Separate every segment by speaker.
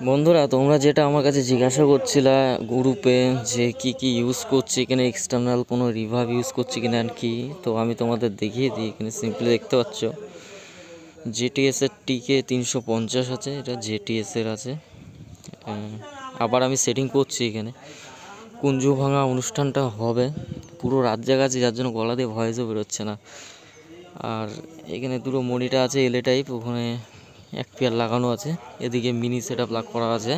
Speaker 1: বন্ধুরা, তোমরা যেটা আমার কাছে জিজ্ঞাসা করছিলা গ্রুপে যে কি কি ইউজ করছি এখানে, এক্সটার্নাল কোনো রিভার্ব ইউজ করছি কিনা আর কি, তো আমি তোমাদের দেখিয়ে দিই। এখানে সিম্পলি দেখতে পাচ্ছ জেটিএস এর টিকে 350 আছে, এটা জেটিএস এর আছে। আবার আমি সেটিং করছি এখানে। কুঞ্জু ভাঙা অনুষ্ঠানটা হবে, পুরো রাত জাগা আছে, যার জন্য গলা দিয়ে ভয়েসও বেরোচ্ছে না। আর এখানে দুটো মনিটর আছে এলএ টাইপ, ওখানে এক পেয়ার লাগানো আছে, এদিকে মিনি সেট আপ লাগ করা আছে।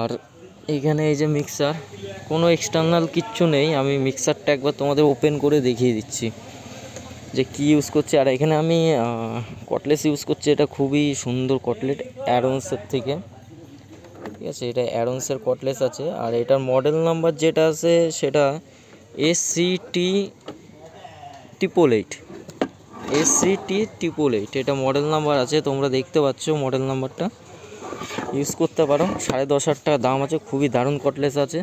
Speaker 1: আর এইখানে এই যে মিক্সার, কোনো এক্সটার্নাল কিচ্ছু নেই। আমি মিক্সারটা একবার তোমাদের ওপেন করে দেখিয়ে দিচ্ছি যে কি ইউজ করছি। আর এখানে আমি কটলেস ইউজ করছি, এটা খুবই সুন্দর কটলেট অ্যারন্সের থেকে, ঠিক আছে। এটা অ্যারন্সের কটলেস আছে, আর এটার মডেল নাম্বার যেটা আছে সেটা SCT888, SCT888 এটা মডেল নাম্বার আছে। তোমরা দেখতে পাচ্ছ মডেল নাম্বারটা, ইউজ করতে পারো। 10,500 টাকা দাম আছে, খুবই দারুণ কটলেস আছে।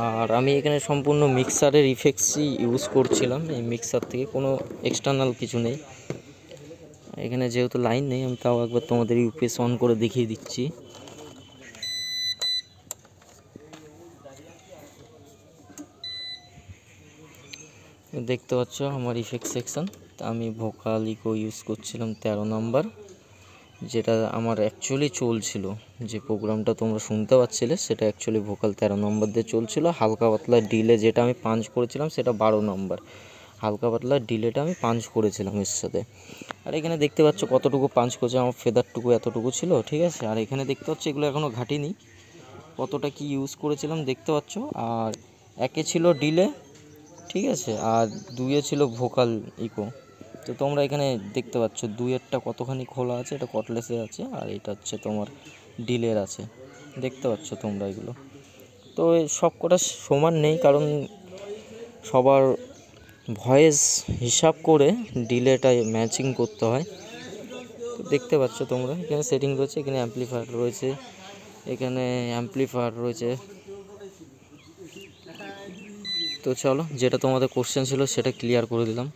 Speaker 1: আর আমি এখানে সম্পূর্ণ মিক্সারের ইফেক্টসই ইউজ করছিলাম, এই মিক্সার থেকে কোনো এক্সটার্নাল কিছু নেই। এখানে যেহেতু লাইন নেই, আমি তাও একবার তোমাদের ইউপিএস অন করে দেখিয়ে দিচ্ছি। দেখতে পাচ্ছ আমার ইফেক্ট সেকশন। আমি ভোকাল ইকো ইউজ করছিলাম 13 নাম্বার, যেটা আমার অ্যাকচুয়ালি চলছিল। যে প্রোগ্রামটা তোমরা শুনতে পাচ্ছিলে সেটা অ্যাকচুয়ালি ভোকাল 13 নম্বর দিয়ে চলছিল। হালকা পাতলা ডিলে যেটা আমি পাঞ্চ করেছিলাম সেটা 12 নম্বর। হালকা পাতলা ডিলেটা আমি পাঞ্চ করেছিলাম এর সাথে। আর এখানে দেখতে পাচ্ছ কতটুকু পাঞ্চ করেছে, আমার ফেদারটুকু এতটুকু ছিল, ঠিক আছে। আর এখানে দেখতে পাচ্ছ এগুলো এখনও ঘাটিনি, কতটা কি ইউজ করেছিলাম দেখতে পাচ্ছ। আর একে ছিল ডিলে, ঠিক আছে, আর দুইয়ে ছিল ভোকাল ইকো। তো তোমরা এখানে দেখতে পাচ্ছ দুইয়েরটা কতখানি খোলা আছে, এটা কটলেসে আছে, আর এটা হচ্ছে তোমার ডিলের আছে। দেখতে পাচ্ছ তোমরা এগুলো। তো সব কটা সমান নেই, কারণ সবার ভয়েস হিসাব করে ডিলেটা ম্যাচিং করতে হয়। তো দেখতে পাচ্ছ তোমরা এখানে সেটিং রয়েছে, এখানে অ্যাম্পলিফায়ার রয়েছে, এখানে অ্যাম্পলিফায়ার রয়েছে। তো চলো, যেটা তোমাদের কোশ্চেন ছিল সেটা ক্লিয়ার করে দিলাম।